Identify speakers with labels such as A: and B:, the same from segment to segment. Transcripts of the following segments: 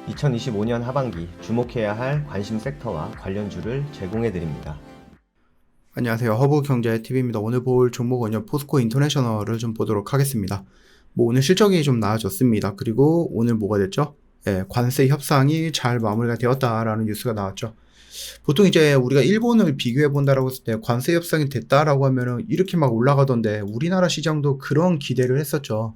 A: 2025년 하반기 주목해야 할 관심 섹터와 관련주를 제공해 드립니다.
B: 안녕하세요. 허브경제TV입니다. 오늘 볼 종목은요, 포스코 인터내셔널을 좀 보도록 하겠습니다. 오늘 실적이 좀 나아졌습니다. 그리고 오늘 뭐가 됐죠? 관세 협상이 잘 마무리가 되었다라는 뉴스가 나왔죠. 보통 이제 우리가 일본을 비교해 본다라고 했을 때 관세 협상이 됐다라고 하면은 이렇게 막 올라가던데 우리나라 시장도 그런 기대를 했었죠.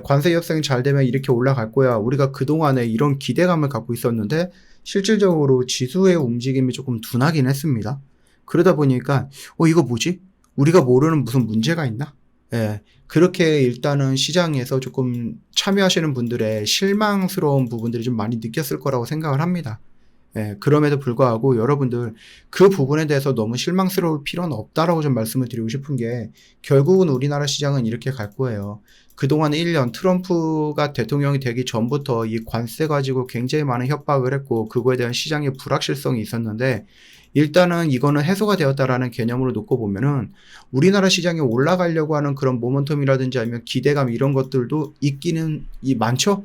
B: 관세 협상이 잘 되면 이렇게 올라갈 거야. 우리가 그동안에 이런 기대감을 갖고 있었는데 실질적으로 지수의 움직임이 조금 둔하긴 했습니다. 그러다 보니까 이거 뭐지? 우리가 모르는 무슨 문제가 있나? 그렇게 일단은 시장에서 조금 참여하시는 분들의 실망스러운 부분들이 좀 많이 느꼈을 거라고 생각을 합니다. 그럼에도 불구하고 여러분들 그 부분에 대해서 너무 실망스러울 필요는 없다라고 좀 말씀을 드리고 싶은 게, 결국은 우리나라 시장은 이렇게 갈 거예요. 그동안 1년 트럼프가 대통령이 되기 전부터 이 관세 가지고 굉장히 많은 협박을 했고 그거에 대한 시장의 불확실성이 있었는데, 일단은 이거는 해소가 되었다라는 개념으로 놓고 보면은 우리나라 시장에 올라가려고 하는 그런 모멘텀이라든지 아니면 기대감 이런 것들도 있기는 많죠.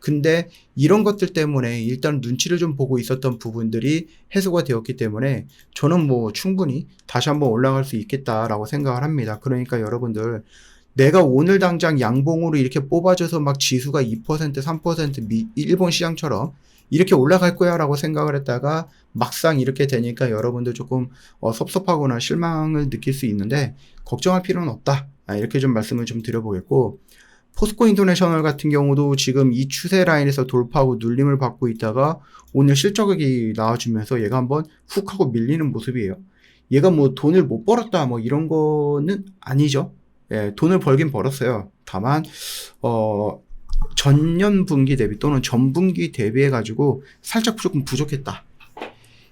B: 근데 이런 것들 때문에 일단 눈치를 좀 보고 있었던 부분들이 해소가 되었기 때문에 저는 충분히 다시 한번 올라갈 수 있겠다라고 생각을 합니다. 그러니까 여러분들, 내가 오늘 당장 양봉으로 이렇게 뽑아줘서 막 지수가 2%, 3% 일본 시장처럼 이렇게 올라갈 거야 라고 생각을 했다가 막상 이렇게 되니까 여러분들 조금 섭섭하거나 실망을 느낄 수 있는데, 걱정할 필요는 없다. 이렇게 좀 말씀을 좀 드려보겠고, 포스코 인터내셔널 같은 경우도 지금 이 추세 라인에서 돌파하고 눌림을 받고 있다가 오늘 실적이 나와주면서 얘가 한번 훅 하고 밀리는 모습이에요. 얘가 돈을 못 벌었다 이런 거는 아니죠. 돈을 벌긴 벌었어요. 다만 전년 분기 대비 또는 전분기 대비해 가지고 살짝 조금 부족했다.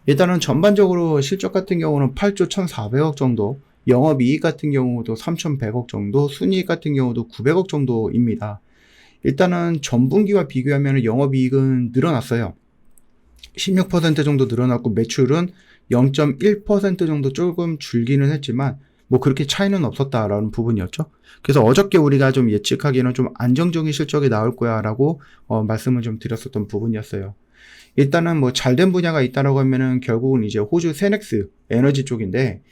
B: 일단은 전반적으로 실적 같은 경우는 8조 1,400억 정도, 영업이익 같은 경우도 3,100억 정도, 순이익 같은 경우도 900억 정도입니다. 일단은 전분기와 비교하면 영업이익은 늘어났어요. 16% 정도 늘어났고 매출은 0.1% 정도 조금 줄기는 했지만 그렇게 차이는 없었다라는 부분이었죠. 그래서 어저께 우리가 좀 예측하기에는 좀 안정적인 실적이 나올 거야 라고 말씀을 좀 드렸었던 부분이었어요. 일단은 잘된 분야가 있다라고 하면은 결국은 이제 호주 세넥스 에너지 쪽인데,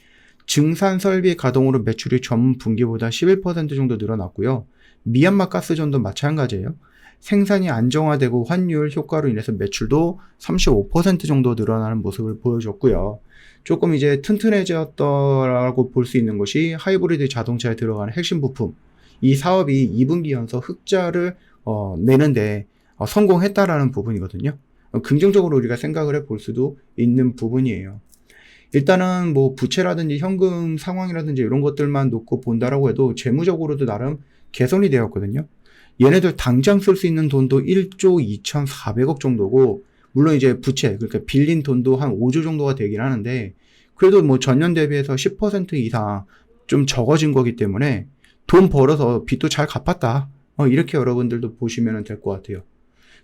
B: 증산 설비 가동으로 매출이 전 분기보다 11% 정도 늘어났고요. 미얀마 가스전도 마찬가지예요. 생산이 안정화되고 환율 효과로 인해서 매출도 35% 정도 늘어나는 모습을 보여줬고요. 조금 이제 튼튼해졌다라고 볼 수 있는 것이 하이브리드 자동차에 들어가는 핵심 부품. 이 사업이 2분기 연속 흑자를 내는데 성공했다라는 부분이거든요. 긍정적으로 우리가 생각을 해볼 수도 있는 부분이에요. 일단은 부채라든지 현금 상황이라든지 이런 것들만 놓고 본다라고 해도 재무적으로도 나름 개선이 되었거든요. 얘네들 당장 쓸 수 있는 돈도 1조 2,400억 정도고, 물론 이제 부채, 그러니까 빌린 돈도 한 5조 정도가 되긴 하는데, 그래도 전년 대비해서 10% 이상 좀 적어진 거기 때문에 돈 벌어서 빚도 잘 갚았다. 이렇게 여러분들도 보시면 될 것 같아요.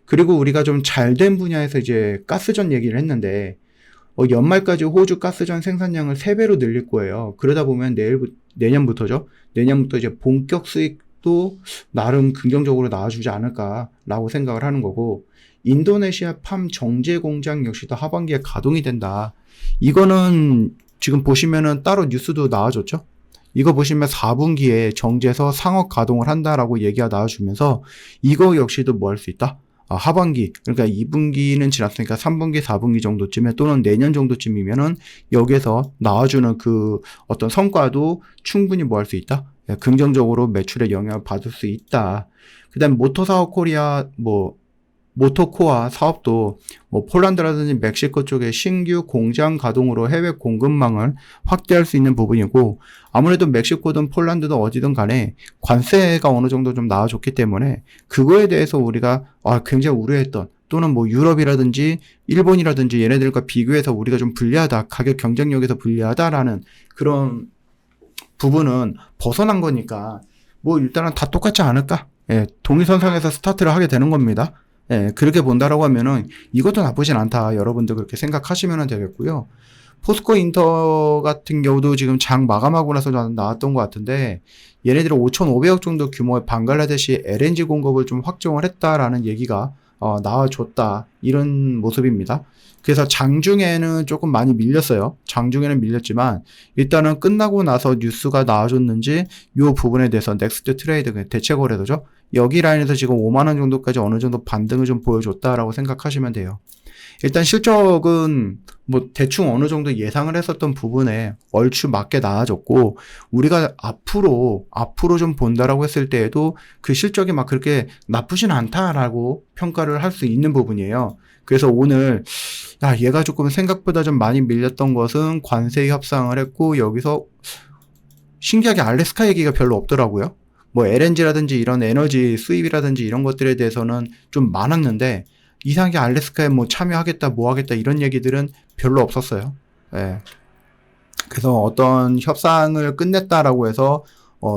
B: 그리고 우리가 좀 잘된 분야에서 이제 가스전 얘기를 했는데, 연말까지 호주 가스전 생산량을 3배로 늘릴 거예요. 그러다 보면 내년부터죠. 내년부터 이제 본격 수익도 나름 긍정적으로 나와주지 않을까라고 생각을 하는 거고, 인도네시아 팜 정제 공장 역시도 하반기에 가동이 된다. 이거는 지금 보시면은 따로 뉴스도 나와줬죠. 이거 보시면 4분기에 정제서 상업 가동을 한다라고 얘기가 나와주면서 이거 역시도 할 수 있다. 하반기, 그러니까 2분기는 지났으니까 3분기, 4분기 정도쯤에 또는 내년 정도쯤이면은 여기에서 나와주는 그 어떤 성과도 충분히 할 수 있다. 긍정적으로 매출에 영향을 받을 수 있다. 그 다음에 모터사업 코리아, 모토코아 사업도 폴란드라든지 멕시코 쪽에 신규 공장 가동으로 해외 공급망을 확대할 수 있는 부분이고, 아무래도 멕시코든 폴란드든 어디든 간에 관세가 어느 정도 좀 나와줬기 때문에 그거에 대해서 우리가 굉장히 우려했던, 또는 유럽이라든지 일본이라든지 얘네들과 비교해서 우리가 좀 불리하다, 가격 경쟁력에서 불리하다라는 그런 부분은 벗어난 거니까 일단은 다 똑같지 않을까? 동일선상에서 스타트를 하게 되는 겁니다. 그렇게 본다라고 하면은 이것도 나쁘진 않다. 여러분들 그렇게 생각하시면 되겠고요. 포스코 인터 같은 경우도 지금 장 마감하고 나서 나왔던 것 같은데, 얘네들은 5,500억 정도 규모의 방글라데시 LNG 공급을 좀 확정을 했다라는 얘기가 나와줬다. 이런 모습입니다. 그래서 장중에는 조금 많이 밀렸어요. 장중에는 밀렸지만 일단은 끝나고 나서 뉴스가 나와줬는지 이 부분에 대해서 넥스트 트레이드 대체 거래소죠. 여기 라인에서 지금 5만 원 정도까지 어느 정도 반등을 좀 보여줬다라고 생각하시면 돼요. 일단 실적은 뭐 대충 어느 정도 예상을 했었던 부분에 얼추 맞게 나와줬고, 우리가 앞으로 좀 본다라고 했을 때에도 그 실적이 막 그렇게 나쁘진 않다라고 평가를 할 수 있는 부분이에요. 그래서 오늘 얘가 조금 생각보다 좀 많이 밀렸던 것은 관세 협상을 했고, 여기서 신기하게 알래스카 얘기가 별로 없더라고요. 뭐 LNG라든지 이런 에너지 수입이라든지 이런 것들에 대해서는 좀 많았는데, 이상하게 알래스카에 뭐 참여하겠다 뭐 하겠다 이런 얘기들은 별로 없었어요. 예. 그래서 어떤 협상을 끝냈다라고 해서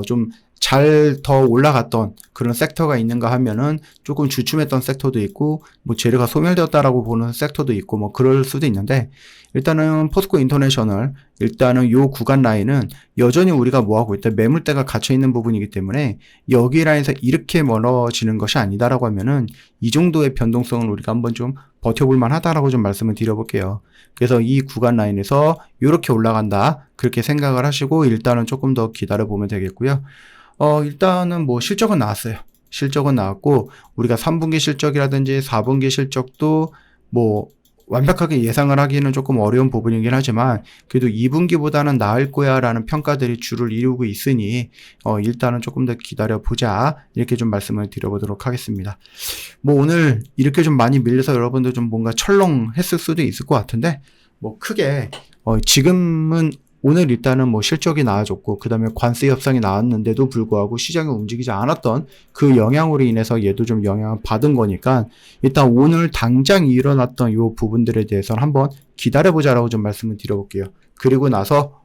B: 좀 잘 더 올라갔던 그런 섹터가 있는가 하면은 조금 주춤했던 섹터도 있고, 뭐 재료가 소멸되었다라고 보는 섹터도 있고, 뭐 그럴 수도 있는데, 일단은 포스코 인터내셔널, 일단은 요 구간 라인은 여전히 우리가 뭐 하고 있다, 매물대가 갇혀 있는 부분이기 때문에 여기 라인에서 이렇게 멀어지는 것이 아니다라고 하면은 이 정도의 변동성을 우리가 한번 좀 버텨볼 만하다라고 좀 말씀을 드려볼게요. 그래서 이 구간 라인에서 이렇게 올라간다, 그렇게 생각을 하시고 일단은 조금 더 기다려 보면 되겠고요. 일단은 뭐 실적은 나왔어요. 실적은 나왔고, 우리가 3분기 실적이라든지 4분기 실적도 뭐 완벽하게 예상을 하기는 조금 어려운 부분이긴 하지만, 그래도 2분기보다는 나을 거야 라는 평가들이 주를 이루고 있으니 일단은 조금 더 기다려 보자, 이렇게 좀 말씀을 드려보도록 하겠습니다. 뭐 오늘 이렇게 좀 많이 밀려서 여러분들 좀 뭔가 철렁했을 수도 있을 것 같은데, 뭐 크게 지금은 오늘 일단은 뭐 실적이 나와줬고, 그 다음에 관세 협상이 나왔는데도 불구하고 시장이 움직이지 않았던 그 영향으로 인해서 얘도 좀 영향을 받은 거니까, 일단 오늘 당장 일어났던 요 부분들에 대해서는 한번 기다려보자라고 좀 말씀을 드려볼게요. 그리고 나서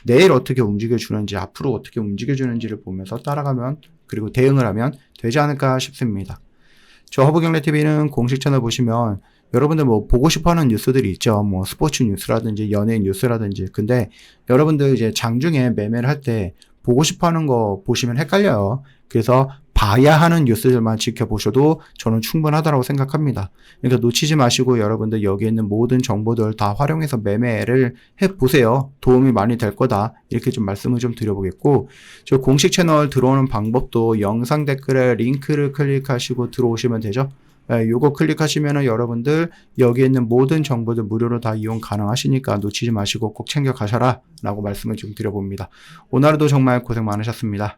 B: 내일 어떻게 움직여주는지, 앞으로 어떻게 움직여주는지를 보면서 따라가면, 그리고 대응을 하면 되지 않을까 싶습니다. 저 허브경제TV는 공식 채널 보시면 여러분들 뭐 보고 싶어 하는 뉴스들이 있죠. 뭐 스포츠 뉴스라든지 연예인 뉴스라든지. 근데 여러분들 이제 장중에 매매를 할 때 보고 싶어 하는 거 보시면 헷갈려요. 그래서 봐야 하는 뉴스들만 지켜보셔도 저는 충분하다고 생각합니다. 그러니까 놓치지 마시고 여러분들 여기 있는 모든 정보들 다 활용해서 매매를 해보세요. 도움이 많이 될 거다, 이렇게 좀 말씀을 좀 드려보겠고, 저 공식 채널 들어오는 방법도 영상 댓글에 링크를 클릭하시고 들어오시면 되죠. 요거 클릭하시면은 여러분들 여기 있는 모든 정보들 무료로 다 이용 가능하시니까 놓치지 마시고 꼭 챙겨 가셔라 라고 말씀을 좀 드려봅니다. 오늘도 정말 고생 많으셨습니다.